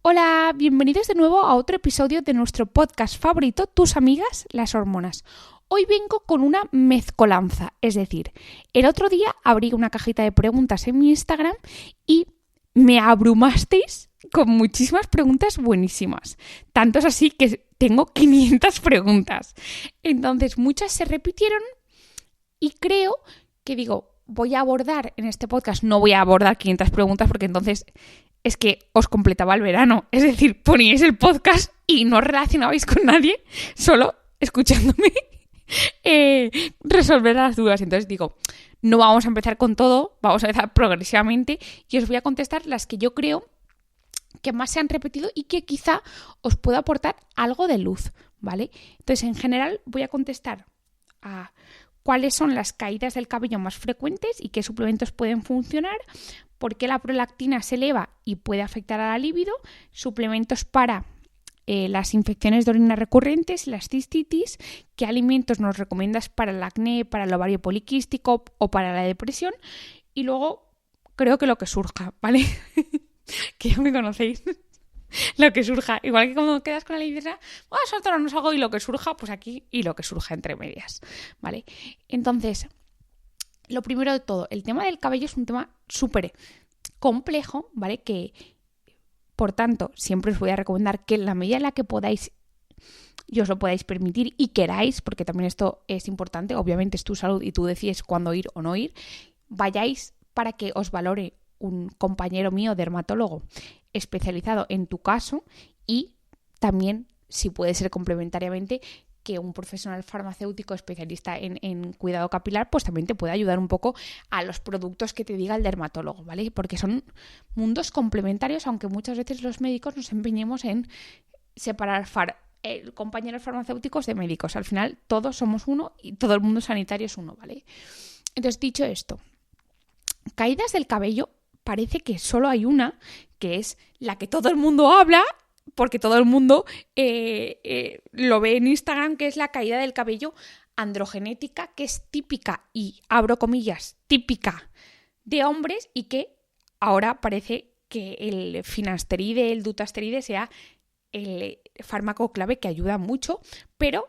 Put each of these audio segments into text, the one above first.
Hola, bienvenidos de nuevo a otro episodio de nuestro podcast favorito, Tus amigas, las hormonas. Hoy vengo con una mezcolanza, es decir, el otro día abrí una cajita de preguntas en mi Instagram y me abrumasteis con muchísimas preguntas buenísimas. Tanto es así que tengo 500 preguntas. Entonces, muchas se repitieron y creo que voy a abordar en este podcast, no voy a abordar 500 preguntas porque entonces es que os completaba el verano. Es decir, poníais el podcast y no os relacionabais con nadie, solo escuchándome resolver las dudas. Entonces no vamos a empezar con todo, vamos a empezar progresivamente y os voy a contestar las que yo creo que más se han repetido y que quizá os pueda aportar algo de luz, ¿vale? Entonces, en general, voy a contestar a cuáles son las caídas del cabello más frecuentes y qué suplementos pueden funcionar, por qué la prolactina se eleva y puede afectar a la libido, suplementos para las infecciones de orina recurrentes, las cistitis, qué alimentos nos recomiendas para el acné, para el ovario poliquístico o para la depresión, y luego creo que lo que surja, ¿vale? Que ya me conocéis. Lo que surja, igual que cuando quedas con la libreta, soltarnos algo y lo que surja, pues aquí y lo que surja entre medias, ¿vale? Entonces, lo primero de todo, el tema del cabello es un tema súper complejo, ¿vale? Que, por tanto, siempre os voy a recomendar que en la medida en la que podáis y os lo podáis permitir y queráis, porque también esto es importante, obviamente es tu salud y tú decides cuándo ir o no ir, vayáis para que os valore un compañero mío dermatólogo especializado en tu caso y también, si puede ser complementariamente, que un profesional farmacéutico especialista en cuidado capilar pues también te puede ayudar un poco a los productos que te diga el dermatólogo, ¿vale? Porque son mundos complementarios, aunque muchas veces los médicos nos empeñemos en separar compañeros farmacéuticos de médicos. Al final todos somos uno y todo el mundo sanitario es uno, ¿vale? Entonces, dicho esto, caídas del cabello, parece que solo hay una, que es la que todo el mundo habla, porque todo el mundo lo ve en Instagram, que es la caída del cabello androgenética, que es típica, y abro comillas, típica de hombres, y que ahora parece que el finasteride, el dutasteride sea el fármaco clave que ayuda mucho, pero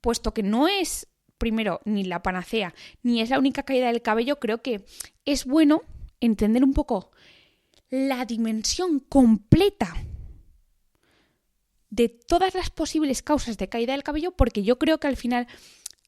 puesto que no es, primero, ni la panacea, ni es la única caída del cabello, creo que es bueno entender un poco la dimensión completa de todas las posibles causas de caída del cabello, porque yo creo que al final,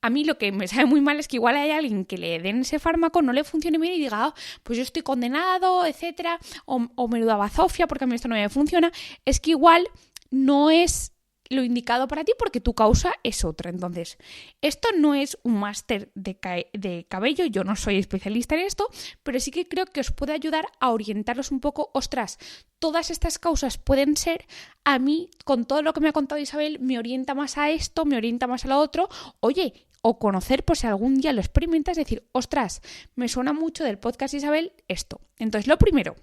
a mí lo que me sabe muy mal es que igual hay alguien que le den ese fármaco, no le funcione bien y diga, pues yo estoy condenado, etcétera, o menuda bazofia porque a mí esto no me funciona. Es que igual no es lo indicado para ti porque tu causa es otra. Entonces, esto no es un máster de cabello, yo no soy especialista en esto, pero sí que creo que os puede ayudar a orientaros un poco. Ostras, todas estas causas pueden ser, a mí, con todo lo que me ha contado Isabel, me orienta más a esto, me orienta más a lo otro. Oye, o conocer, pues si algún día lo experimentas, decir, ostras, me suena mucho del podcast Isabel esto. Entonces, lo primero,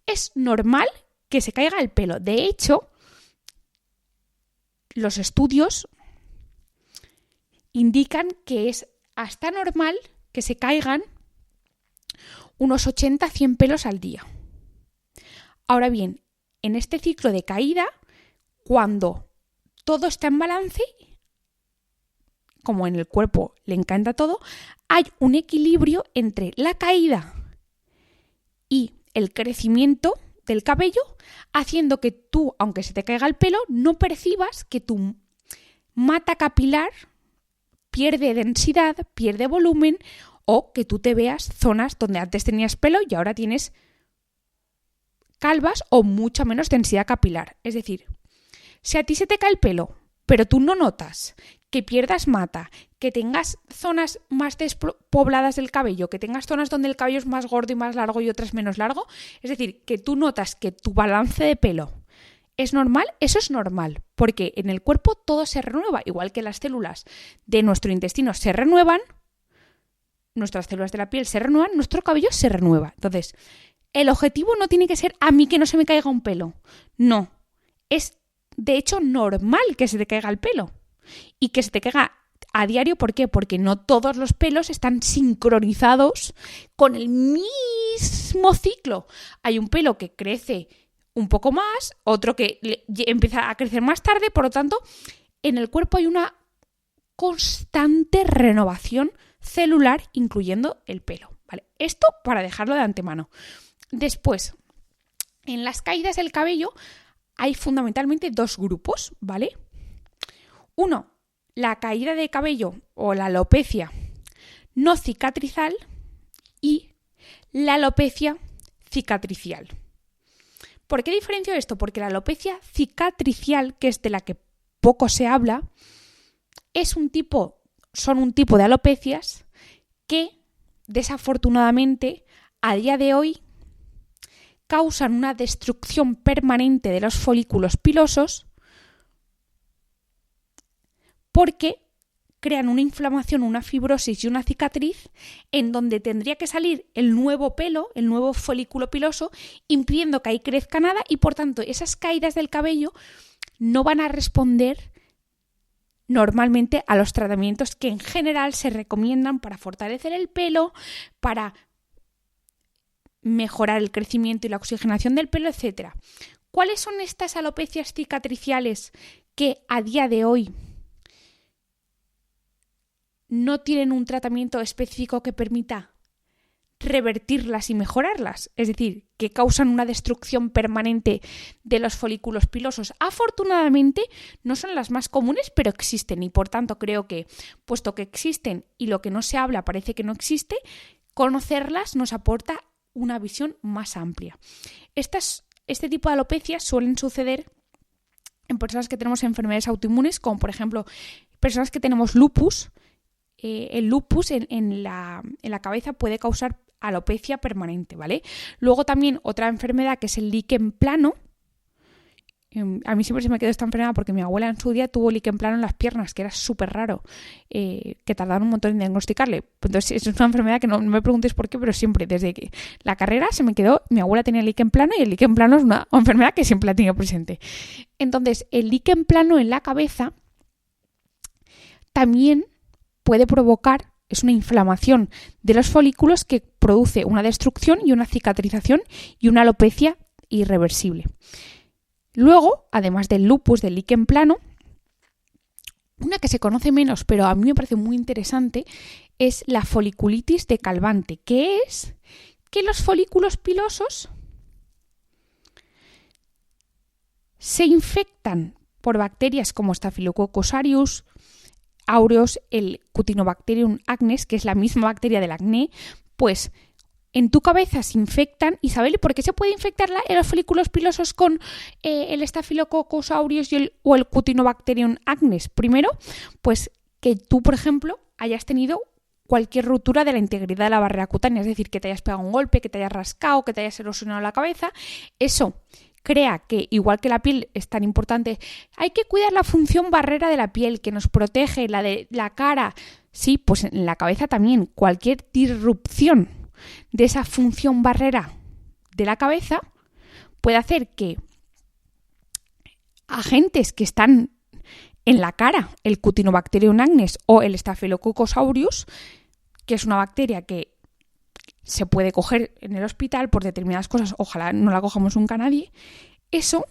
es normal que se caiga el pelo. De hecho, los estudios indican que es hasta normal que se caigan unos 80-100 pelos al día. Ahora bien, en este ciclo de caída, cuando todo está en balance, como en el cuerpo le encanta todo, hay un equilibrio entre la caída y el crecimiento del cabello, haciendo que tú, aunque se te caiga el pelo, no percibas que tu mata capilar pierde densidad, pierde volumen, o que tú te veas zonas donde antes tenías pelo y ahora tienes calvas o mucha menos densidad capilar. Es decir, si a ti se te cae el pelo, pero tú no notas que pierdas mata, que tengas zonas más despobladas del cabello, que tengas zonas donde el cabello es más gordo y más largo y otras menos largo, es decir, que tú notas que tu balance de pelo es normal, eso es normal, porque en el cuerpo todo se renueva, igual que las células de nuestro intestino se renuevan, nuestras células de la piel se renuevan, nuestro cabello se renueva. Entonces, el objetivo no tiene que ser a mí que no se me caiga un pelo, no, es de hecho normal que se te caiga el pelo. Y que se te caiga a diario, ¿por qué? Porque no todos los pelos están sincronizados con el mismo ciclo. Hay un pelo que crece un poco más, otro que empieza a crecer más tarde. Por lo tanto, en el cuerpo hay una constante renovación celular, incluyendo el pelo, ¿vale? Esto para dejarlo de antemano. Después, en las caídas del cabello hay fundamentalmente dos grupos, ¿vale? Uno, la caída de cabello o la alopecia no cicatrizal y la alopecia cicatricial. ¿Por qué diferencio esto? Porque la alopecia cicatricial, que es de la que poco se habla, son un tipo de alopecias que desafortunadamente a día de hoy causan una destrucción permanente de los folículos pilosos porque crean una inflamación, una fibrosis y una cicatriz en donde tendría que salir el nuevo pelo, el nuevo folículo piloso, impidiendo que ahí crezca nada y por tanto esas caídas del cabello no van a responder normalmente a los tratamientos que en general se recomiendan para fortalecer el pelo, para mejorar el crecimiento y la oxigenación del pelo, etc. ¿Cuáles son estas alopecias cicatriciales que a día de hoy no tienen un tratamiento específico que permita revertirlas y mejorarlas? Es decir, que causan una destrucción permanente de los folículos pilosos. Afortunadamente no son las más comunes, pero existen y por tanto creo que, puesto que existen y lo que no se habla parece que no existe, conocerlas nos aporta una visión más amplia. Este tipo de alopecias suelen suceder en personas que tenemos enfermedades autoinmunes, como por ejemplo personas que tenemos lupus. El lupus en la cabeza puede causar alopecia permanente, ¿vale? Luego también otra enfermedad que es el líquen plano. A mí siempre se me quedó esta enfermedad porque mi abuela en su día tuvo líquen plano en las piernas, que era súper raro, que tardaron un montón en diagnosticarle. Entonces es una enfermedad que no me preguntéis por qué, pero siempre desde que la carrera se me quedó, mi abuela tenía líquen plano y el líquen plano es una enfermedad que siempre la he tenido presente. Entonces el líquen plano en la cabeza también puede provocar, es una inflamación de los folículos que produce una destrucción y una cicatrización y una alopecia irreversible. Luego, además del lupus, del líquen plano, una que se conoce menos, pero a mí me parece muy interesante, es la foliculitis de Calvante, que es que los folículos pilosos se infectan por bacterias como Staphylococcus aureus, el Cutinobacterium acnes, que es la misma bacteria del acné, pues en tu cabeza se infectan. Isabel, ¿y por qué se puede infectar los folículos pilosos con el Staphylococcus aureus o el Cutinobacterium acnes? Primero, pues que tú, por ejemplo, hayas tenido cualquier ruptura de la integridad de la barrera cutánea, es decir, que te hayas pegado un golpe, que te hayas rascado, que te hayas erosionado la cabeza. Eso crea que, igual que la piel es tan importante, hay que cuidar la función barrera de la piel, que nos protege, la de la cara. Sí, pues en la cabeza también. Cualquier disrupción de esa función barrera de la cabeza puede hacer que agentes que están en la cara, el Cutinobacterium acnes o el Staphylococcus aureus, que es una bacteria que se puede coger en el hospital por determinadas cosas, ojalá no la cojamos nunca nadie, eso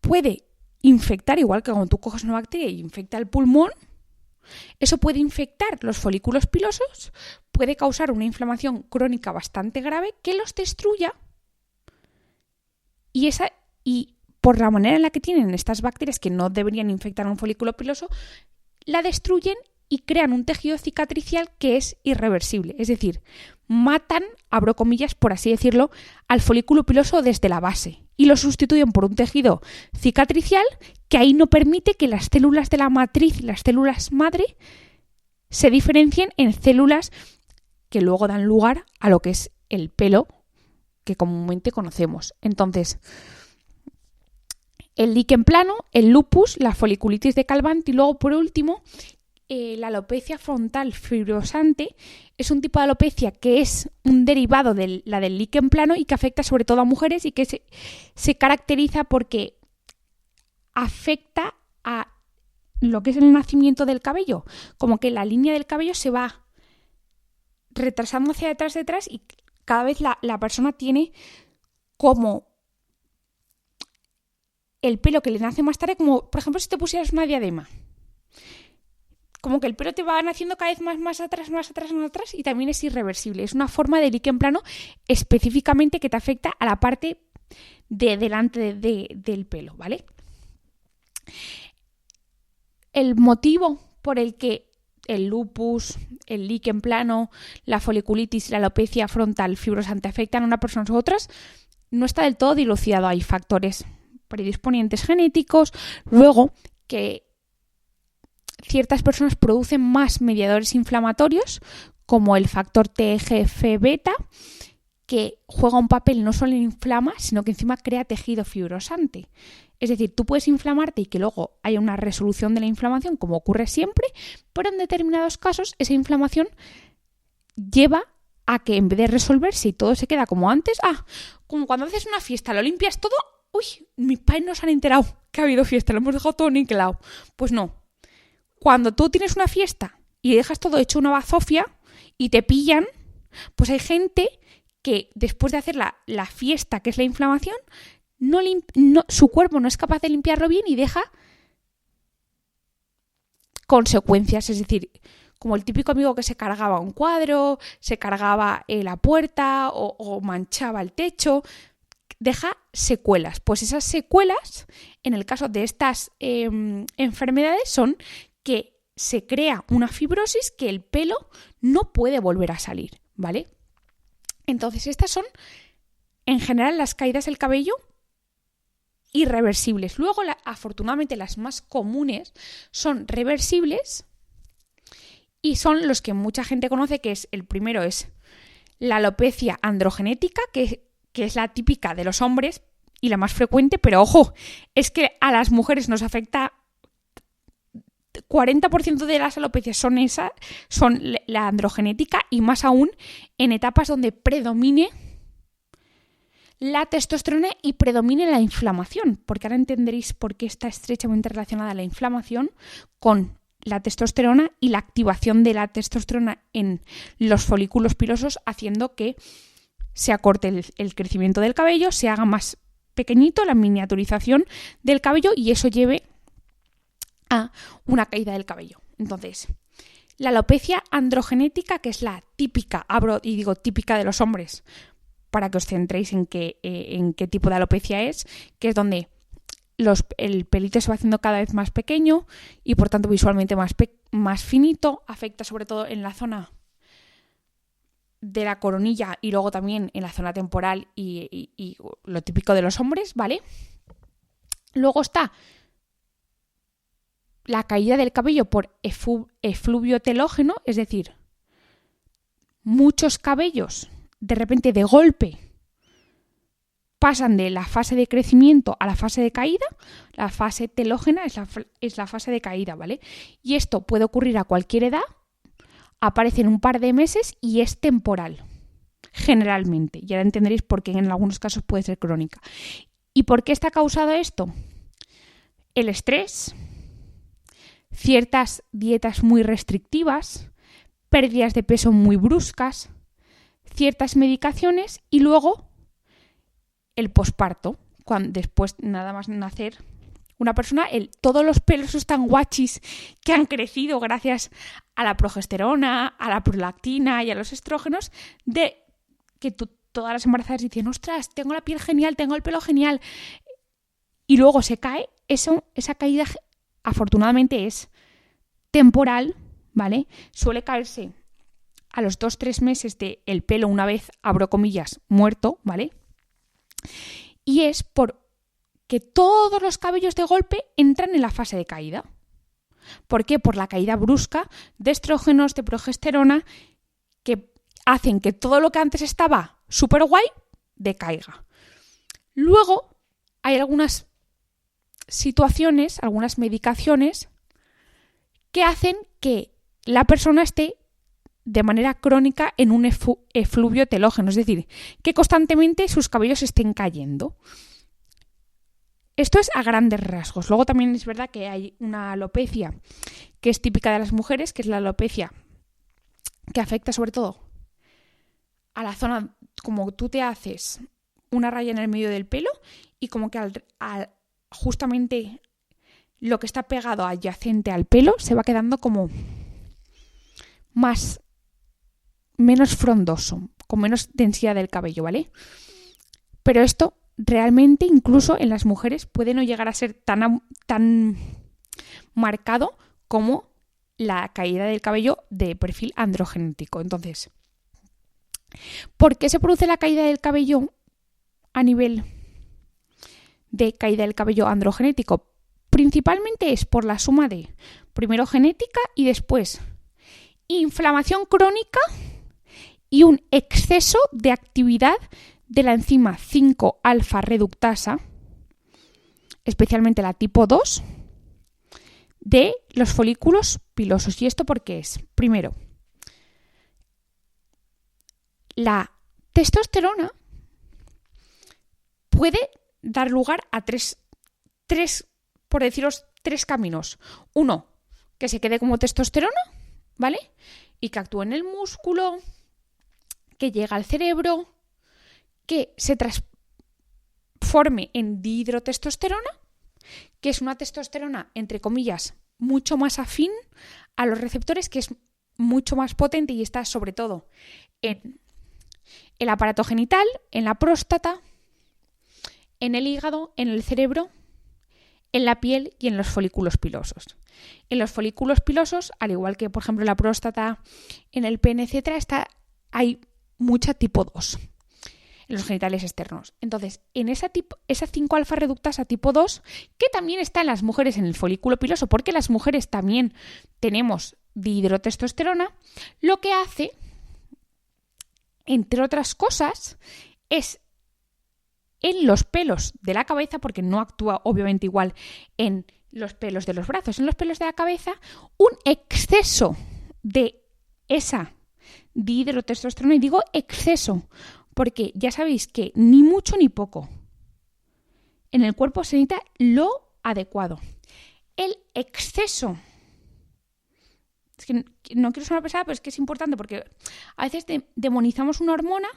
puede infectar, igual que cuando tú coges una bacteria y infecta el pulmón, eso puede infectar los folículos pilosos, puede causar una inflamación crónica bastante grave que los destruya y por la manera en la que tienen estas bacterias que no deberían infectar un folículo piloso, la destruyen y crean un tejido cicatricial que es irreversible. Es decir, matan, abro comillas, por así decirlo, al folículo piloso desde la base y lo sustituyen por un tejido cicatricial que ahí no permite que las células de la matriz, las células madre, se diferencien en células que luego dan lugar a lo que es el pelo que comúnmente conocemos. Entonces, el líquen plano, el lupus, la foliculitis de Calvante y luego, por último, la alopecia frontal fibrosante es un tipo de alopecia que es un derivado de la del líquen plano y que afecta sobre todo a mujeres y que se caracteriza porque afecta a lo que es el nacimiento del cabello, como que la línea del cabello se va retrasando hacia detrás y cada vez la persona tiene como el pelo que le nace más tarde, como por ejemplo si te pusieras una diadema. Como que el pelo te va naciendo cada vez más atrás, y también es irreversible. Es una forma de líquen plano específicamente que te afecta a la parte de delante del pelo, ¿vale? El motivo por el que el lupus, el líquen plano, la foliculitis y la alopecia frontal fibrosante afectan a una persona u otras no está del todo dilucidado. Hay factores predisponentes genéticos, luego que ciertas personas producen más mediadores inflamatorios, como el factor TGF-beta, que juega un papel no solo en inflama, sino que encima crea tejido fibrosante. Es decir, tú puedes inflamarte y que luego haya una resolución de la inflamación, como ocurre siempre, pero en determinados casos esa inflamación lleva a que en vez de resolverse y todo se queda como antes, como cuando haces una fiesta, lo limpias todo, mis padres no se han enterado que ha habido fiesta, lo hemos dejado todo niquelado. Pues no. Cuando tú tienes una fiesta y dejas todo hecho una bazofia y te pillan, pues hay gente que después de hacer la fiesta, que es la inflamación, su cuerpo no es capaz de limpiarlo bien y deja consecuencias. Es decir, como el típico amigo que se cargaba un cuadro, se cargaba la puerta o manchaba el techo, deja secuelas. Pues esas secuelas, en el caso de estas enfermedades, son que se crea una fibrosis que el pelo no puede volver a salir, ¿vale? Entonces estas son, en general, las caídas del cabello irreversibles. Luego, afortunadamente, las más comunes son reversibles y son los que mucha gente conoce, que es el primero es la alopecia androgenética, que es la típica de los hombres y la más frecuente, pero ojo, es que a las mujeres nos afecta 40% de las alopecias son la androgenética, y más aún en etapas donde predomine la testosterona y predomine la inflamación, porque ahora entenderéis por qué está estrechamente relacionada la inflamación con la testosterona y la activación de la testosterona en los folículos pilosos, haciendo que se acorte el crecimiento del cabello, se haga más pequeñito, la miniaturización del cabello, y eso lleve a una caída del cabello. Entonces, la alopecia androgenética, que es la típica, típica de los hombres, para que os centréis en qué tipo de alopecia es, que es donde el pelito se va haciendo cada vez más pequeño y por tanto visualmente más finito, afecta sobre todo en la zona de la coronilla y luego también en la zona temporal y lo típico de los hombres, ¿vale? Luego está la caída del cabello por efluvio telógeno, es decir, muchos cabellos de repente, de golpe, pasan de la fase de crecimiento a la fase de caída. La fase telógena es la fase de caída, ¿vale? Y esto puede ocurrir a cualquier edad, aparece en un par de meses y es temporal, generalmente. Y ahora entenderéis por qué en algunos casos puede ser crónica. ¿Y por qué está causado esto? El estrés, ciertas dietas muy restrictivas, pérdidas de peso muy bruscas, ciertas medicaciones y luego el posparto, cuando después nada más nacer una persona, todos los pelos están guachis que han crecido gracias a la progesterona, a la prolactina y a los estrógenos, de que todas las embarazadas dicen, ostras, tengo la piel genial, tengo el pelo genial, y luego se cae. Esa caída afortunadamente es temporal, ¿vale? Suele caerse a los 2-3 meses de el pelo, una vez, abro comillas, muerto, ¿vale? Y es porque todos los cabellos de golpe entran en la fase de caída. ¿Por qué? Por la caída brusca de estrógenos, de progesterona, que hacen que todo lo que antes estaba súper guay decaiga. Luego hay algunas situaciones, algunas medicaciones que hacen que la persona esté de manera crónica en un efluvio telógeno, es decir, que constantemente sus cabellos estén cayendo. Esto es a grandes rasgos. Luego también es verdad que hay una alopecia que es típica de las mujeres, que es la alopecia que afecta sobre todo a la zona, como tú te haces una raya en el medio del pelo y como que justamente lo que está pegado adyacente al pelo se va quedando como menos frondoso, con menos densidad del cabello, ¿vale? Pero esto realmente incluso en las mujeres puede no llegar a ser tan marcado como la caída del cabello de perfil androgenético. Entonces, ¿por qué se produce la caída del cabello a nivel de caída del cabello androgenético? Principalmente es por la suma de, primero, genética y después inflamación crónica y un exceso de actividad de la enzima 5-alfa reductasa, especialmente la tipo 2, de los folículos pilosos. ¿Y esto por qué es? Primero, la testosterona puede dar lugar a tres, por deciros, tres caminos. Uno, que se quede como testosterona, ¿vale? Y que actúe en el músculo, que llegue al cerebro, que se transforme en dihidrotestosterona, que es una testosterona, entre comillas, mucho más afín a los receptores, que es mucho más potente y está sobre todo en el aparato genital, en la próstata, en el hígado, en el cerebro, en la piel y en los folículos pilosos. En los folículos pilosos, al igual que por ejemplo en la próstata, en el pene, etc., hay mucha tipo 2 en los genitales externos. Entonces, en esa 5-alfa reductasa tipo 2, que también está en las mujeres en el folículo piloso, porque las mujeres también tenemos dihidrotestosterona, lo que hace, entre otras cosas, es en los pelos de la cabeza, porque no actúa obviamente igual en los pelos de los brazos, en los pelos de la cabeza, un exceso de esa dihidrotestosterona, y digo exceso, porque ya sabéis que ni mucho ni poco. En el cuerpo se necesita lo adecuado. El exceso, es que no quiero sonar pesada, pero es que es importante porque a veces demonizamos una hormona.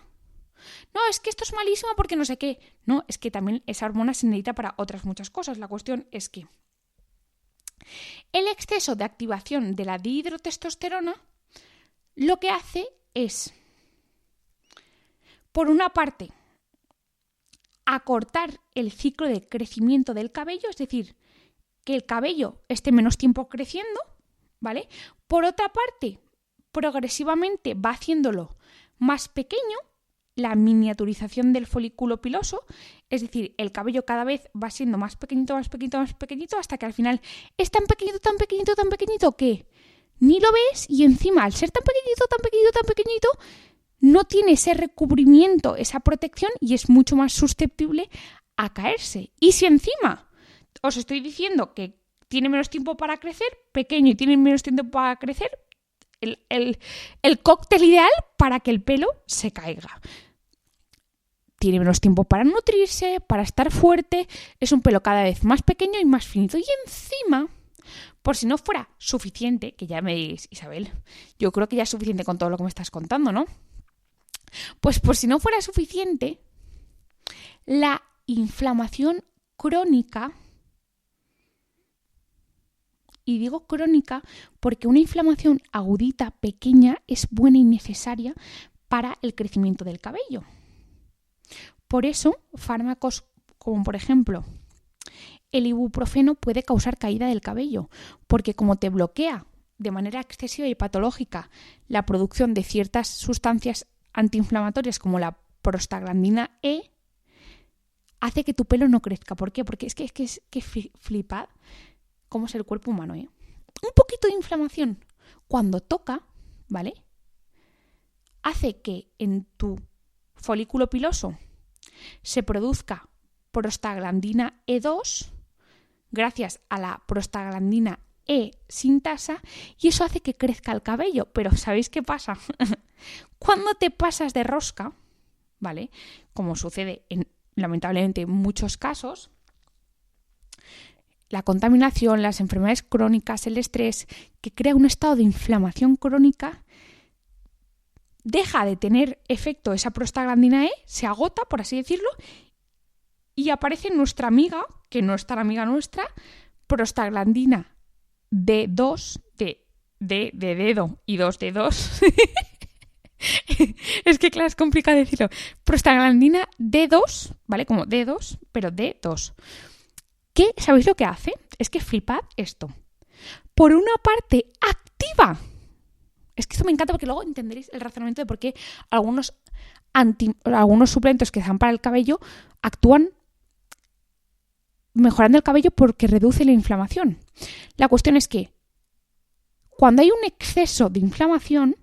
No, es que esto es malísimo porque no sé qué. No, es que también esa hormona se necesita para otras muchas cosas. La cuestión es que el exceso de activación de la dihidrotestosterona lo que hace es, por una parte, acortar el ciclo de crecimiento del cabello, es decir, que el cabello esté menos tiempo creciendo, ¿vale? Por otra parte, progresivamente va haciéndolo más pequeño, la miniaturización del folículo piloso, es decir, el cabello cada vez va siendo más pequeñito, más pequeñito, más pequeñito, hasta que al final es tan pequeñito, tan pequeñito, tan pequeñito que ni lo ves, y encima, al ser tan pequeñito, tan pequeñito, tan pequeñito, no tiene ese recubrimiento, esa protección, y es mucho más susceptible a caerse. Y si encima os estoy diciendo que tiene menos tiempo para crecer, pequeño y tiene menos tiempo para crecer, el cóctel ideal para que el pelo se caiga. Tiene menos tiempo para nutrirse, para estar fuerte, es un pelo cada vez más pequeño y más finito. Y encima, por si no fuera suficiente, que ya me diréis, Isabel, yo creo que ya es suficiente con todo lo que me estás contando, ¿no? Pues por si no fuera suficiente, la inflamación crónica, y digo crónica porque una inflamación agudita, pequeña, es buena y necesaria para el crecimiento del cabello. Por eso, fármacos como por ejemplo el ibuprofeno puede causar caída del cabello, porque como te bloquea de manera excesiva y patológica la producción de ciertas sustancias antiinflamatorias como la prostaglandina E, hace que tu pelo no crezca. ¿Por qué? Porque es que flipad cómo es el cuerpo humano, ¿eh? Un poquito de inflamación cuando toca, ¿vale? Hace que en tu folículo piloso se produzca prostaglandina E2 gracias a la prostaglandina E sintasa, y eso hace que crezca el cabello. Pero ¿sabéis qué pasa? Cuando te pasas de rosca, ¿vale? Como sucede lamentablemente en muchos casos, la contaminación, las enfermedades crónicas, el estrés, que crea un estado de inflamación crónica, deja de tener efecto esa prostaglandina E, se agota, por así decirlo, y aparece nuestra amiga, que no es tan amiga nuestra, prostaglandina D2, de dedo y 2 de 2. Es que claro, es complicado decirlo. Prostaglandina D2, ¿vale? Como D2, pero D2. ¿Qué? ¿Sabéis lo que hace? Es que flipad esto. Por una parte, activa. Es que esto me encanta porque luego entenderéis el razonamiento de por qué algunos suplementos que dan para el cabello actúan mejorando el cabello porque reduce la inflamación. La cuestión es que cuando hay un exceso de inflamación,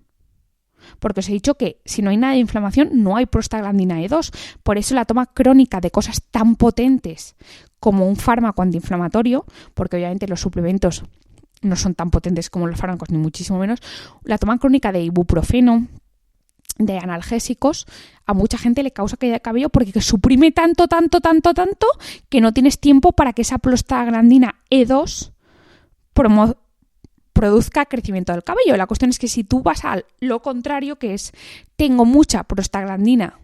porque os he dicho que si no hay nada de inflamación no hay prostaglandina E2, por eso la toma crónica de cosas tan potentes como un fármaco antiinflamatorio, porque obviamente los suplementos no son tan potentes como los fármacos, ni muchísimo menos, la toma crónica de ibuprofeno, de analgésicos, a mucha gente le causa caída de cabello porque suprime tanto, que no tienes tiempo para que esa prostaglandina E2 produzca crecimiento del cabello. La cuestión es que si tú vas a lo contrario, que es tengo mucha prostaglandina,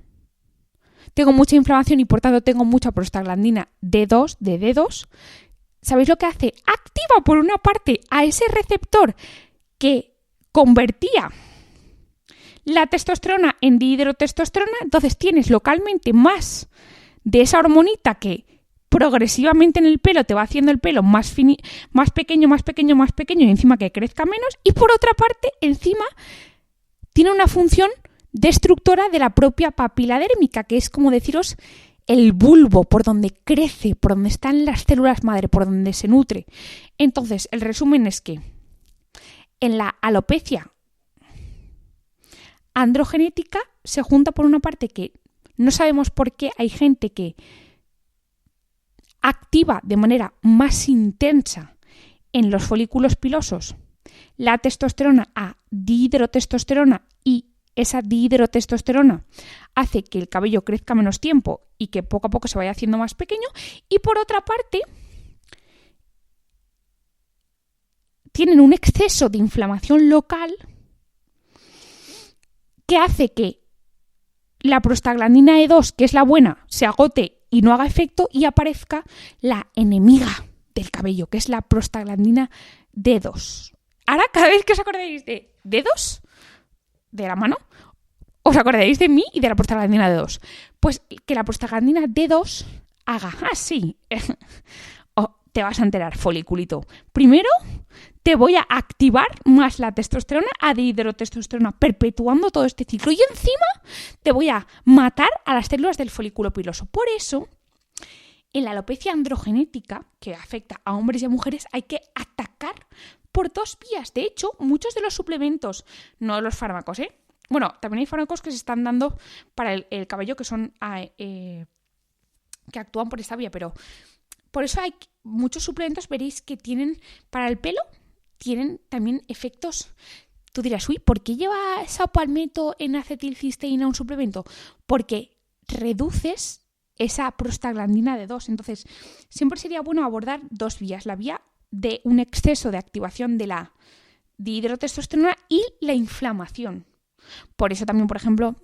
tengo mucha inflamación y por tanto tengo mucha prostaglandina D2, de D2, ¿sabéis lo que hace? Activa por una parte a ese receptor que convertía la testosterona en dihidrotestosterona, entonces tienes localmente más de esa hormonita que progresivamente en el pelo te va haciendo el pelo más pequeño y encima que crezca menos, y por otra parte encima tiene una función destructora de la propia papila dérmica, que es como deciros el bulbo por donde crece, por donde están las células madre, por donde se nutre. Entonces el resumen es que en la alopecia androgenética se junta por una parte que no sabemos por qué hay gente que activa de manera más intensa en los folículos pilosos la testosterona a dihidrotestosterona y esa dihidrotestosterona hace que el cabello crezca menos tiempo y que poco a poco se vaya haciendo más pequeño, y por otra parte tienen un exceso de inflamación local que hace que la prostaglandina E2, que es la buena, se agote y no haga efecto y aparezca la enemiga del cabello, que es la prostaglandina D2. Ahora, cada vez que os acordéis de D2, de la mano, os acordaréis de mí y de la prostaglandina D2. Pues que la prostaglandina D2 haga así. Te vas a enterar, foliculito. Primero, te voy a activar más la testosterona a dihidrotestosterona, perpetuando todo este ciclo. Y encima te voy a matar a las células del folículo piloso. Por eso, en la alopecia androgenética, que afecta a hombres y a mujeres, hay que atacar por dos vías. De hecho, muchos de los suplementos, no los fármacos, bueno, también hay fármacos que se están dando para el cabello que son que actúan por esta vía, pero por eso hay muchos suplementos, veréis que tienen para el pelo, tienen también efectos. Tú dirás, uy, ¿por qué lleva saopalmeto en acetilcisteína un suplemento? Porque reduces esa prostaglandina D2. Entonces, siempre sería bueno abordar dos vías. La vía de un exceso de activación de la dihidrotestosterona y la inflamación. Por eso también, por ejemplo,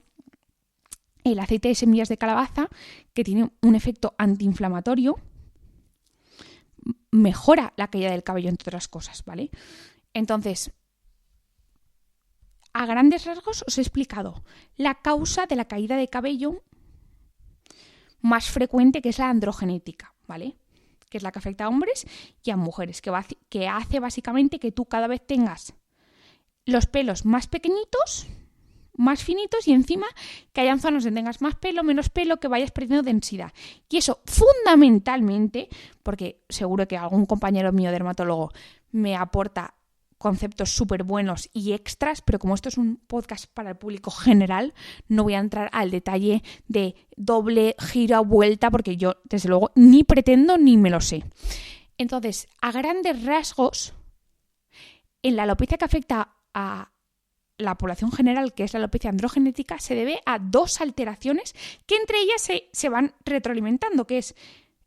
el aceite de semillas de calabaza, que tiene un efecto antiinflamatorio, mejora la caída del cabello, entre otras cosas, ¿vale? Entonces, a grandes rasgos os he explicado la causa de la caída de cabello más frecuente, que es la androgenética, ¿vale? Que es la que afecta a hombres y a mujeres, que hace básicamente que tú cada vez tengas los pelos más pequeñitos, más finitos, y encima que hayan zonas donde tengas más pelo, menos pelo, que vayas perdiendo densidad. Y eso fundamentalmente, porque seguro que algún compañero mío dermatólogo me aporta conceptos súper buenos y extras, pero como esto es un podcast para el público general, no voy a entrar al detalle de doble, gira, vuelta, porque yo, desde luego, ni pretendo ni me lo sé. Entonces, a grandes rasgos, en la alopecia que afecta a la población general, que es la alopecia androgenética, se debe a dos alteraciones que entre ellas se van retroalimentando, que es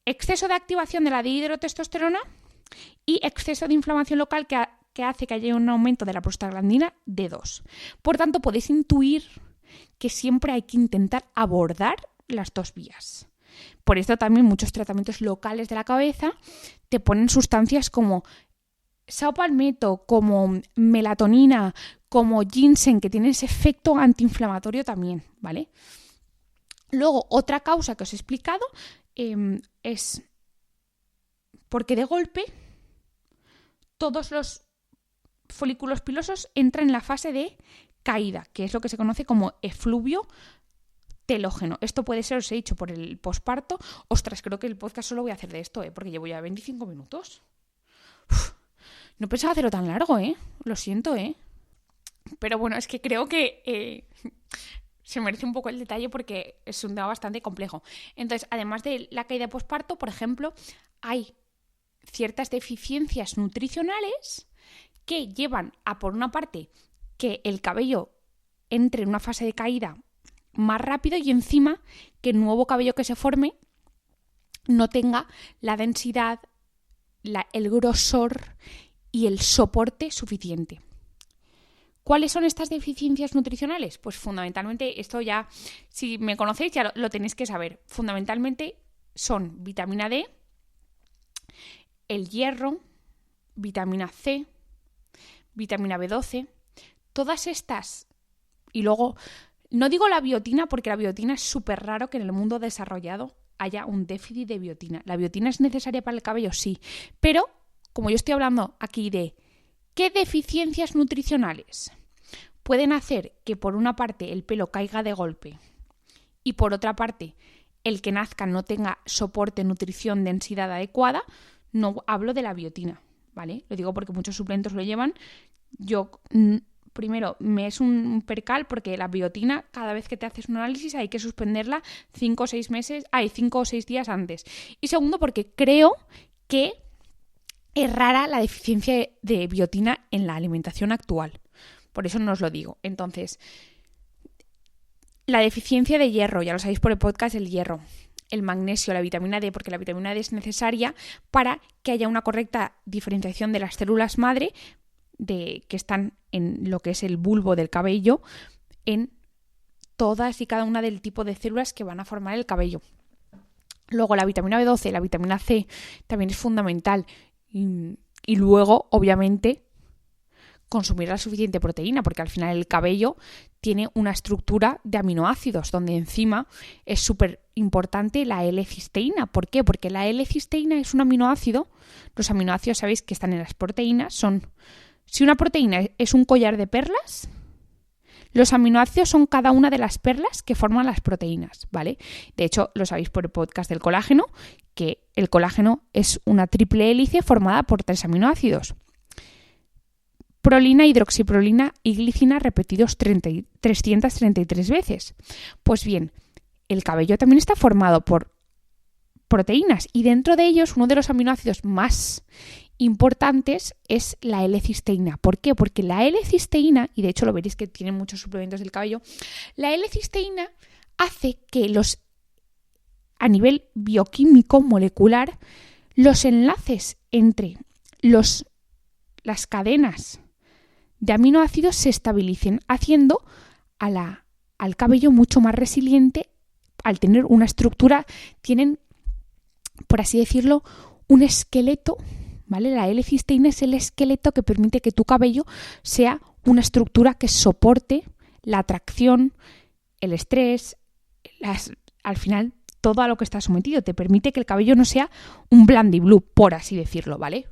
exceso de activación de la dihidrotestosterona y exceso de inflamación local que hace que haya un aumento de la prostaglandina D2. Por tanto, podéis intuir que siempre hay que intentar abordar las dos vías. Por esto también muchos tratamientos locales de la cabeza te ponen sustancias como sao palmetto, como melatonina, como ginseng, que tienen ese efecto antiinflamatorio también, ¿vale? Luego, otra causa que os he explicado es porque de golpe todos los folículos pilosos entran en la fase de caída, que es lo que se conoce como efluvio telógeno. Esto puede ser, os he dicho, por el posparto. Ostras, creo que el podcast solo voy a hacer de esto, porque llevo ya 25 minutos. No pensaba hacerlo tan largo, Lo siento, Pero bueno, es que creo que se merece un poco el detalle porque es un tema bastante complejo. Entonces, además de la caída posparto, por ejemplo, hay ciertas deficiencias nutricionales que llevan a, por una parte, que el cabello entre en una fase de caída más rápido y encima que el nuevo cabello que se forme no tenga la densidad, el grosor y el soporte suficiente. ¿Cuáles son estas deficiencias nutricionales? Pues fundamentalmente, esto ya, si me conocéis ya lo tenéis que saber. Fundamentalmente son vitamina D, el hierro, vitamina C, vitamina B12, todas estas. Y luego, no digo la biotina porque la biotina es súper raro que en el mundo desarrollado haya un déficit de biotina. ¿La biotina es necesaria para el cabello? Sí. Pero, como yo estoy hablando aquí de qué deficiencias nutricionales pueden hacer que por una parte el pelo caiga de golpe y por otra parte el que nazca no tenga soporte, nutrición, densidad adecuada, no hablo de la biotina, ¿vale? Lo digo porque muchos suplementos lo llevan. Yo, primero, me es un percal porque la biotina, cada vez que te haces un análisis hay que suspenderla 5 o 6 días antes. Y segundo, porque creo que es rara la deficiencia de biotina en la alimentación actual. Por eso no os lo digo. Entonces, la deficiencia de hierro, ya lo sabéis por el podcast, el hierro, el magnesio, la vitamina D, porque la vitamina D es necesaria para que haya una correcta diferenciación de las células madre que están en lo que es el bulbo del cabello, en todas y cada una del tipo de células que van a formar el cabello. Luego la vitamina B12, la vitamina C también es fundamental. Y luego, obviamente, consumir la suficiente proteína, porque al final el cabello tiene una estructura de aminoácidos, donde encima es súper importante la L-cisteína. ¿Por qué? Porque la L-cisteína es un aminoácido. Los aminoácidos, sabéis que están en las proteínas, son... Si una proteína es un collar de perlas, los aminoácidos son cada una de las perlas que forman las proteínas, ¿vale? De hecho, lo sabéis por el podcast del colágeno, que el colágeno es una triple hélice formada por 3 aminoácidos. Prolina, hidroxiprolina y glicina repetidos 333 veces. Pues bien, el cabello también está formado por proteínas y dentro de ellos uno de los aminoácidos más importantes es la L-cisteína. ¿Por qué? Porque la L-cisteína, y de hecho lo veréis que tienen muchos suplementos del cabello, la L-cisteína hace que a nivel bioquímico, molecular, los enlaces entre las cadenas de aminoácidos se estabilicen, haciendo al cabello mucho más resiliente. Al tener una estructura, tienen, por así decirlo, un esqueleto, ¿vale? La L-cisteína es el esqueleto que permite que tu cabello sea una estructura que soporte la tracción, el estrés, al final todo a lo que está sometido. Te permite que el cabello no sea un blandiblue, por así decirlo, ¿vale?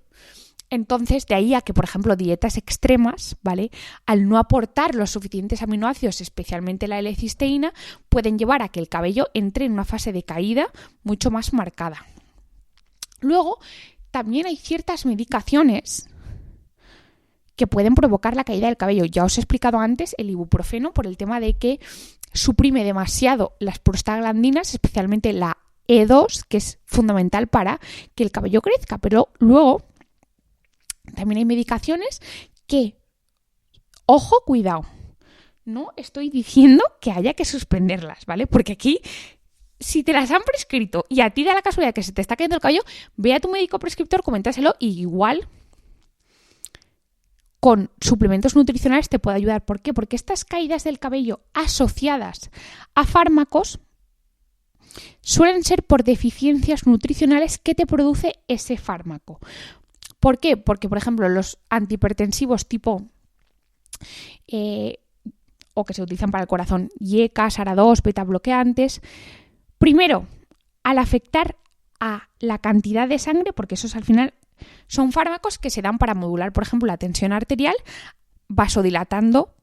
Entonces, de ahí a que, por ejemplo, dietas extremas, ¿vale? Al no aportar los suficientes aminoácidos, especialmente la L-cisteína, pueden llevar a que el cabello entre en una fase de caída mucho más marcada. Luego, también hay ciertas medicaciones que pueden provocar la caída del cabello. Ya os he explicado antes el ibuprofeno por el tema de que suprime demasiado las prostaglandinas, especialmente la E2, que es fundamental para que el cabello crezca. Pero luego también hay medicaciones que, ojo, cuidado, no estoy diciendo que haya que suspenderlas, ¿vale? Porque aquí, si te las han prescrito y a ti da la casualidad que se te está cayendo el cabello, ve a tu médico prescriptor, coméntaselo y igual con suplementos nutricionales te puede ayudar. ¿Por qué? Porque estas caídas del cabello asociadas a fármacos suelen ser por deficiencias nutricionales que te produce ese fármaco. ¿Por qué? Porque, por ejemplo, los antihipertensivos tipo o que se utilizan para el corazón, IECA, SARA2, beta bloqueantes, primero, al afectar a la cantidad de sangre, porque esos al final son fármacos que se dan para modular, por ejemplo, la tensión arterial, vasodilatando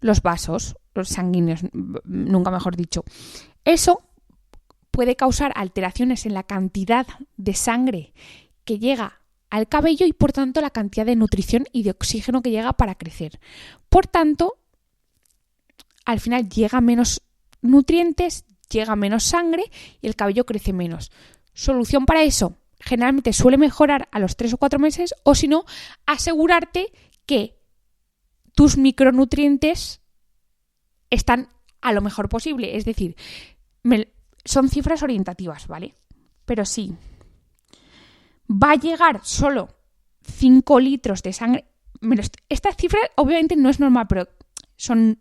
los vasos, los sanguíneos, nunca mejor dicho. Eso puede causar alteraciones en la cantidad de sangre que llega al cabello y, por tanto, la cantidad de nutrición y de oxígeno que llega para crecer. Por tanto, al final llega menos nutrientes, llega menos sangre y el cabello crece menos. Solución para eso, generalmente suele mejorar a los 3 o 4 meses, o si no, asegurarte que tus micronutrientes están a lo mejor posible. Es decir, son cifras orientativas, ¿vale? Pero sí, va a llegar solo 5 litros de sangre. Esta cifra obviamente no es normal, pero son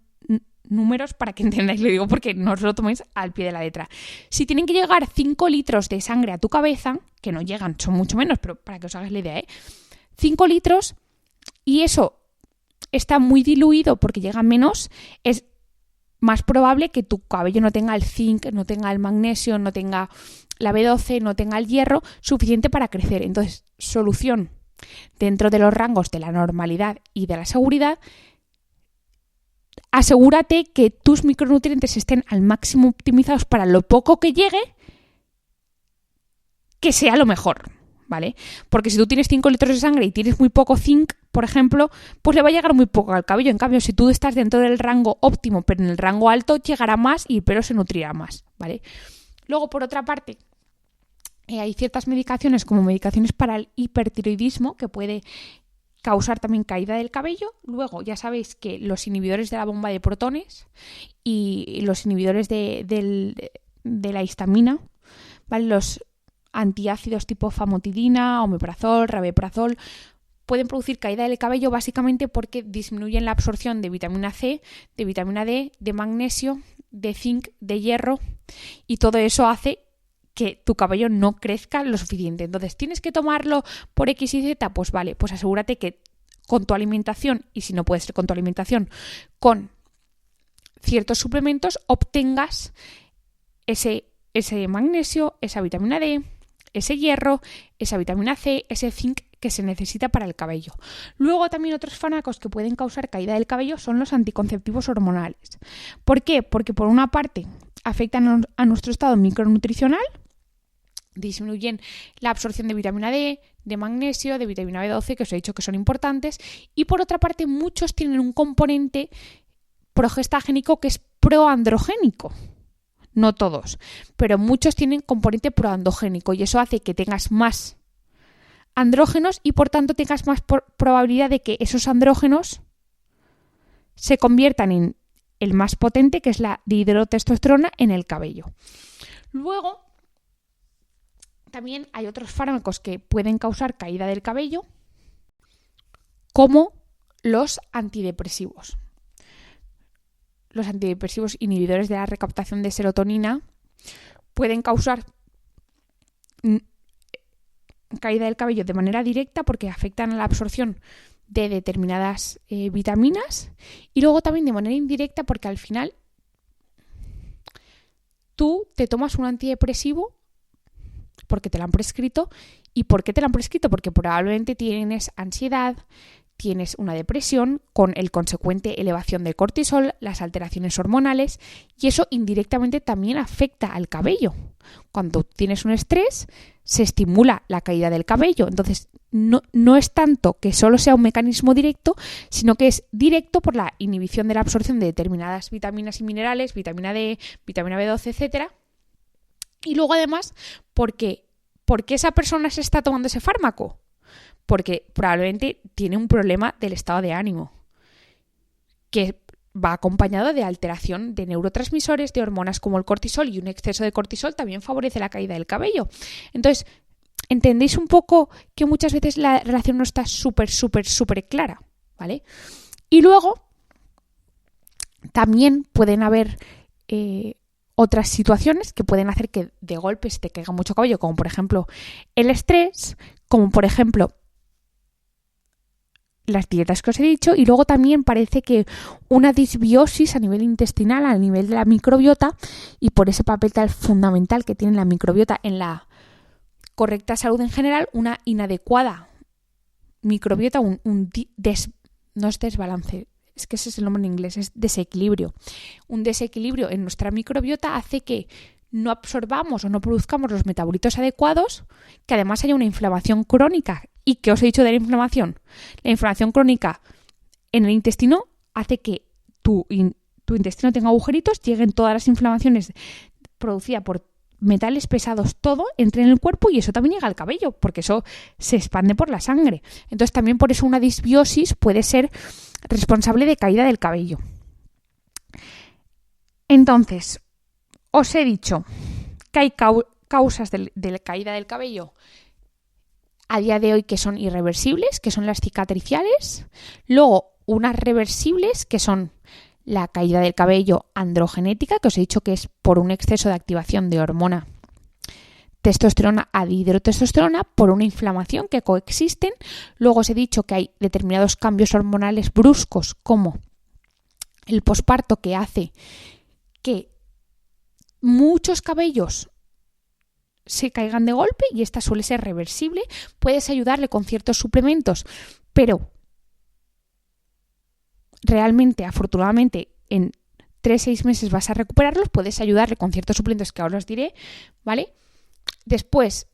números para que entendáis, lo digo porque no os lo toméis al pie de la letra. Si tienen que llegar 5 litros de sangre a tu cabeza, que no llegan, son mucho menos, pero para que os hagáis la idea, 5 litros, y eso está muy diluido porque llega menos, es más probable que tu cabello no tenga el zinc, no tenga el magnesio, no tenga la B12, no tenga el hierro suficiente para crecer. Entonces, solución, dentro de los rangos de la normalidad y de la seguridad, asegúrate que tus micronutrientes estén al máximo optimizados para lo poco que llegue, que sea lo mejor, ¿vale? Porque si tú tienes 5 litros de sangre y tienes muy poco zinc, por ejemplo, pues le va a llegar muy poco al cabello. En cambio, si tú estás dentro del rango óptimo, pero en el rango alto, llegará más y el pelo se nutrirá más, ¿vale? Luego, por otra parte, hay ciertas medicaciones, como medicaciones para el hipertiroidismo, que puede causar también caída del cabello. Luego, ya sabéis que los inhibidores de la bomba de protones y los inhibidores de la histamina, ¿vale? Los antiácidos tipo famotidina, omeprazol, rabeprazol, pueden producir caída del cabello básicamente porque disminuyen la absorción de vitamina C, de vitamina D, de magnesio, de zinc, de hierro, y todo eso hace que tu cabello no crezca lo suficiente. Entonces, ¿tienes que tomarlo por X y Z? Pues vale, pues asegúrate que con tu alimentación, y si no puede ser con tu alimentación, con ciertos suplementos obtengas ese magnesio, esa vitamina D, ese hierro, esa vitamina C, ese zinc que se necesita para el cabello. Luego también otros fármacos que pueden causar caída del cabello son los anticonceptivos hormonales. ¿Por qué? Porque por una parte afectan a nuestro estado micronutricional, disminuyen la absorción de vitamina D, de magnesio, de vitamina B12, que os he dicho que son importantes, y por otra parte muchos tienen un componente progestágenico que es proandrogénico. No todos, pero muchos tienen componente proandrogénico y eso hace que tengas más andrógenos y por tanto tengas más probabilidad de que esos andrógenos se conviertan en el más potente, que es la dihidrotestosterona, en el cabello. Luego, también hay otros fármacos que pueden causar caída del cabello, como los antidepresivos. Los antidepresivos inhibidores de la recaptación de serotonina pueden causar caída del cabello de manera directa porque afectan a la absorción de determinadas vitaminas, y luego también de manera indirecta porque al final tú te tomas un antidepresivo porque te lo han prescrito. ¿Y por qué te lo han prescrito? Porque probablemente tienes ansiedad, tienes una depresión con el consecuente elevación de cortisol, las alteraciones hormonales, y eso indirectamente también afecta al cabello. Cuando tienes un estrés, se estimula la caída del cabello. Entonces, no es tanto que solo sea un mecanismo directo, sino que es directo por la inhibición de la absorción de determinadas vitaminas y minerales, vitamina D, vitamina B12, etc. Y luego además, ¿por qué esa persona se está tomando ese fármaco? Porque probablemente tiene un problema del estado de ánimo, que va acompañado de alteración de neurotransmisores, de hormonas como el cortisol, y un exceso de cortisol también favorece la caída del cabello. Entonces, ¿entendéis un poco que muchas veces la relación no está súper clara? ¿Vale? Y luego, también pueden haber otras situaciones que pueden hacer que de golpe se te caiga mucho cabello, como por ejemplo el estrés, como por ejemplo las dietas que os he dicho, y luego también parece que una disbiosis a nivel intestinal, a nivel de la microbiota, y por ese papel tan fundamental que tiene la microbiota en la correcta salud en general, una inadecuada microbiota, no es desbalance, es que ese es el nombre en inglés, es desequilibrio. Un desequilibrio en nuestra microbiota hace que no absorbamos o no produzcamos los metabolitos adecuados, que además haya una inflamación crónica. ¿Y qué os he dicho de la inflamación? La inflamación crónica en el intestino hace que tu intestino tenga agujeritos, lleguen todas las inflamaciones producidas por metales pesados, todo entre en el cuerpo y eso también llega al cabello, porque eso se expande por la sangre. Entonces también por eso una disbiosis puede ser responsable de caída del cabello. Entonces, os he dicho que hay causas de la caída del cabello a día de hoy que son irreversibles, que son las cicatriciales. Luego, unas reversibles, que son la caída del cabello androgenética, que os he dicho que es por un exceso de activación de hormona testosterona a dihidrotestosterona, por una inflamación que coexisten. Luego os he dicho que hay determinados cambios hormonales bruscos, como el posparto, que hace que muchos cabellos se caigan de golpe, y esta suele ser reversible. Puedes ayudarle con ciertos suplementos, pero realmente, afortunadamente, en 3-6 meses vas a recuperarlos. Puedes ayudarle con ciertos suplementos que ahora os diré, ¿vale? Después,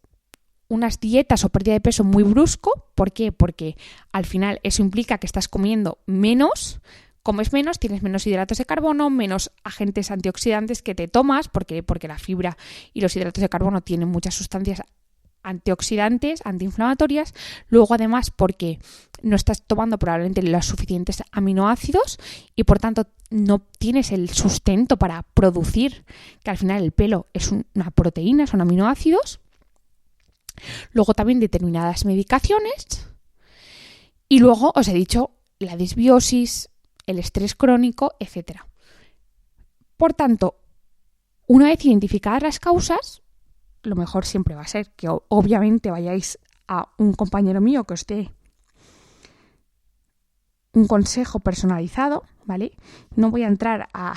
unas dietas o pérdida de peso muy brusco. ¿Por qué? Porque al final eso implica que estás comiendo menos. Comes menos, tienes menos hidratos de carbono, menos agentes antioxidantes que te tomas, porque la fibra y los hidratos de carbono tienen muchas sustancias antioxidantes, antiinflamatorias. Luego, además, porque no estás tomando probablemente los suficientes aminoácidos y por tanto no tienes el sustento para producir, que al final el pelo es una proteína, son aminoácidos. Luego también determinadas medicaciones. Y luego os he dicho la disbiosis, el estrés crónico, etc. Por tanto, una vez identificadas las causas, lo mejor siempre va a ser que obviamente vayáis a un compañero mío que os dé un consejo personalizado, ¿vale? No voy a entrar a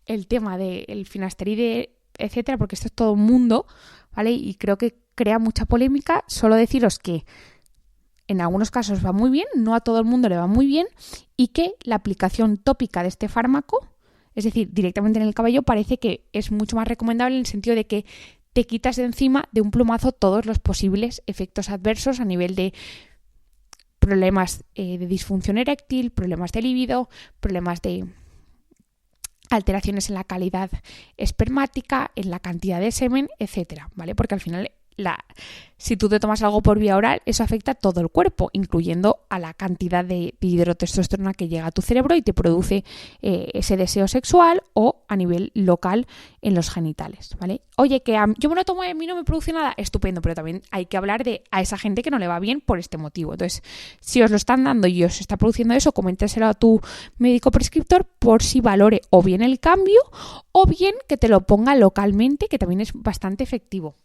el tema del finasteride, etcétera, porque esto es todo un mundo, ¿vale? Y creo que crea mucha polémica. Solo deciros que en algunos casos va muy bien, no a todo el mundo le va muy bien, y que la aplicación tópica de este fármaco, es decir, directamente en el cabello, parece que es mucho más recomendable en el sentido de que te quitas de encima de un plumazo todos los posibles efectos adversos a nivel de problemas de disfunción eréctil, problemas de libido, problemas de alteraciones en la calidad espermática, en la cantidad de semen, etcétera, ¿vale? Porque al final si tú te tomas algo por vía oral, eso afecta a todo el cuerpo, incluyendo a la cantidad de dihidrotestosterona que llega a tu cerebro y te produce ese deseo sexual, o a nivel local en los genitales, ¿vale? Oye, que yo me lo tomo y a mí no me produce nada, estupendo, pero también hay que hablar a esa gente que no le va bien por este motivo. Entonces, si os lo están dando y os está produciendo eso, coméntaselo a tu médico prescriptor por si valore o bien el cambio o bien que te lo ponga localmente, que también es bastante efectivo.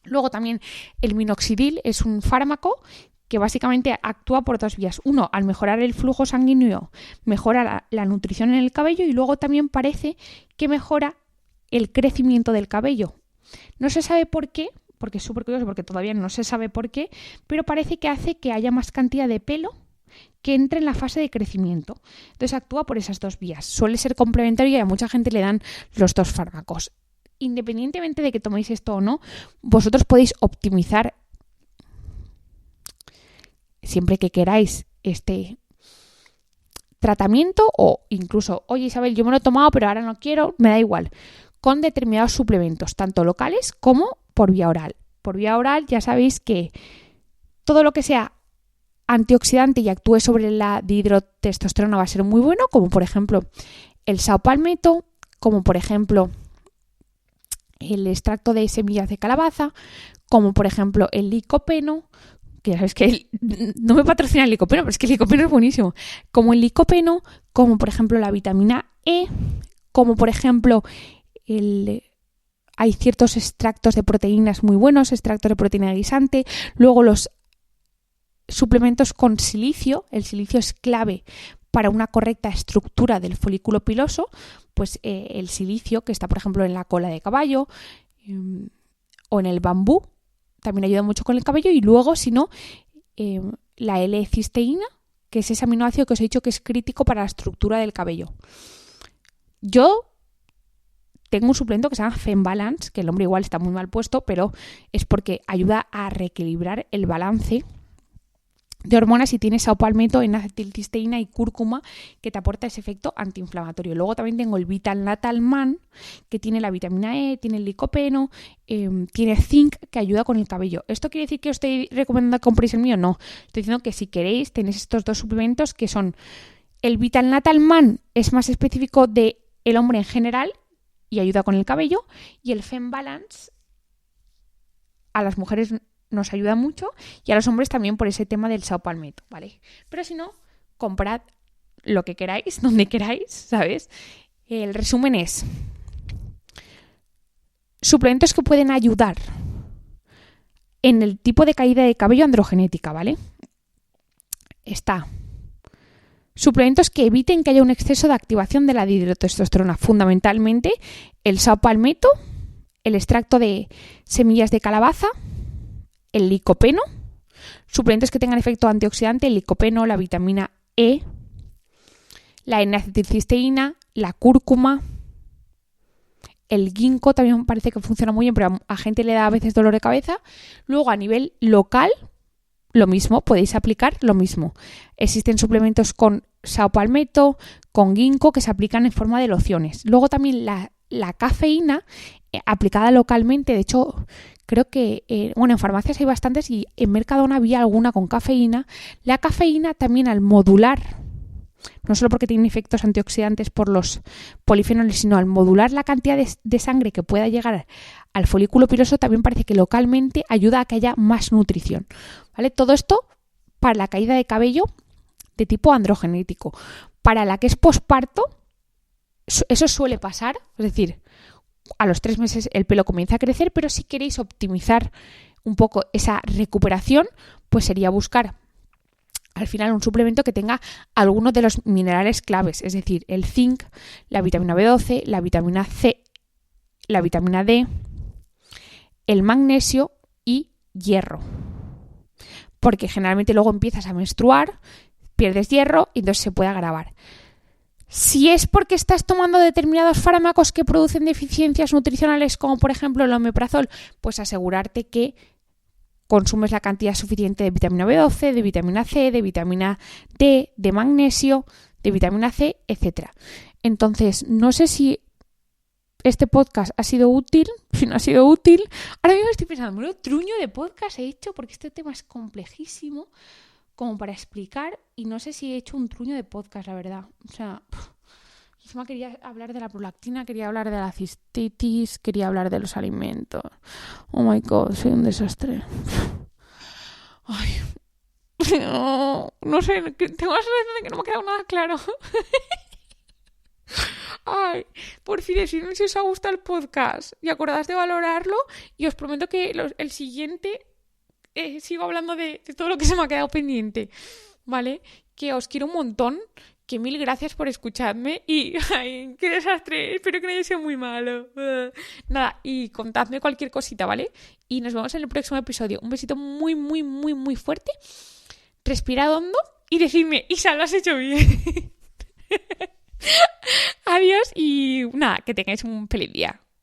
Luego también el minoxidil es un fármaco que básicamente actúa por dos vías. Uno, al mejorar el flujo sanguíneo, mejora la nutrición en el cabello, y luego también parece que mejora el crecimiento del cabello. No se sabe por qué, porque es súper curioso, porque todavía no se sabe por qué, pero parece que hace que haya más cantidad de pelo que entre en la fase de crecimiento. Entonces actúa por esas dos vías. Suele ser complementario y a mucha gente le dan los dos fármacos. Independientemente de que toméis esto o no, vosotros podéis optimizar siempre que queráis este tratamiento, o incluso, oye Isabel, yo me lo he tomado pero ahora no quiero, me da igual, con determinados suplementos, tanto locales como por vía oral. Por vía oral ya sabéis que todo lo que sea antioxidante y actúe sobre la dihidrotestosterona va a ser muy bueno, como por ejemplo el saopalmeto, como por ejemplo el extracto de semillas de calabaza, como por ejemplo el licopeno, que ya sabes que no me patrocina el licopeno, pero es que el licopeno es buenísimo, como el licopeno, como por ejemplo la vitamina E, como por ejemplo hay ciertos extractos de proteínas muy buenos, extractos de proteína guisante. Luego los suplementos con silicio, el silicio es clave para una correcta estructura del folículo piloso, pues el silicio que está, por ejemplo, en la cola de caballo o en el bambú, también ayuda mucho con el cabello. Y luego, si no, la L-cisteína, que es ese aminoácido que os he dicho que es crítico para la estructura del cabello. Yo tengo un suplemento que se llama Fembalance, que el nombre igual está muy mal puesto, pero es porque ayuda a reequilibrar el balance de hormonas y tiene saopalmeto, N-acetilcisteína y cúrcuma, que te aporta ese efecto antiinflamatorio. Luego también tengo el Vital Natal Man, que tiene la vitamina E, tiene el licopeno, tiene zinc, que ayuda con el cabello. ¿Esto quiere decir que os estoy recomendando que compréis el mío? No. Estoy diciendo que si queréis tenéis estos dos suplementos que son el Vital Natal Man, es más específico del hombre en general y ayuda con el cabello, y el Fembalance a las mujeres nos ayuda mucho y a los hombres también por ese tema del saopalmeto, ¿vale? Pero si no, comprad lo que queráis, donde queráis, ¿sabes? El resumen es suplementos que pueden ayudar en el tipo de caída de cabello androgenética, ¿vale? Está suplementos que eviten que haya un exceso de activación de la dihidrotestosterona, fundamentalmente el saopalmeto, el extracto de semillas de calabaza, el licopeno, suplementos que tengan efecto antioxidante, el licopeno, la vitamina E, la N-acetilcisteína, la cúrcuma, el ginkgo también parece que funciona muy bien, pero a gente le da a veces dolor de cabeza. Luego a nivel local, lo mismo, podéis aplicar lo mismo. Existen suplementos con saopalmeto, con ginkgo que se aplican en forma de lociones. Luego también la cafeína aplicada localmente, de hecho creo que en farmacias hay bastantes y en Mercadona había alguna con cafeína. La cafeína también al modular, no solo porque tiene efectos antioxidantes por los polifenoles, sino al modular la cantidad de sangre que pueda llegar al folículo piloso, también parece que localmente ayuda a que haya más nutrición, ¿vale? Todo esto para la caída de cabello de tipo androgenético. Para la que es posparto, eso suele pasar, es decir, a los 3 meses el pelo comienza a crecer, pero si queréis optimizar un poco esa recuperación, pues sería buscar al final un suplemento que tenga algunos de los minerales claves, es decir, el zinc, la vitamina B12, la vitamina C, la vitamina D, el magnesio y hierro. Porque generalmente luego empiezas a menstruar, pierdes hierro y entonces se puede agravar. Si es porque estás tomando determinados fármacos que producen deficiencias nutricionales, como por ejemplo el omeprazol, pues asegurarte que consumes la cantidad suficiente de vitamina B12, de vitamina C, de vitamina D, de magnesio, de vitamina C, etc. Entonces, no sé si este podcast ha sido útil, si no ha sido útil. Ahora mismo estoy pensando, ¿menudo truño de podcast he hecho? Porque este tema es complejísimo como para explicar y no sé si he hecho un truño de podcast, la verdad. O sea, encima quería hablar de la prolactina, quería hablar de la cistitis, quería hablar de los alimentos. Oh my God, soy un desastre. Ay, no sé, tengo la sensación de que no me ha quedado nada claro. Ay, por fin, decidme si os ha gustado el podcast y acordad de valorarlo y os prometo que el siguiente sigo hablando de todo lo que se me ha quedado pendiente, ¿vale? Que os quiero un montón, que 1000 gracias por escucharme y ay, qué desastre, espero que no haya sido muy malo. Nada, y contadme cualquier cosita, ¿vale? Y nos vemos en el próximo episodio. Un besito muy, muy, muy, muy fuerte. Respirad hondo y decidme, Isa, lo has hecho bien. Adiós y nada, que tengáis un feliz día.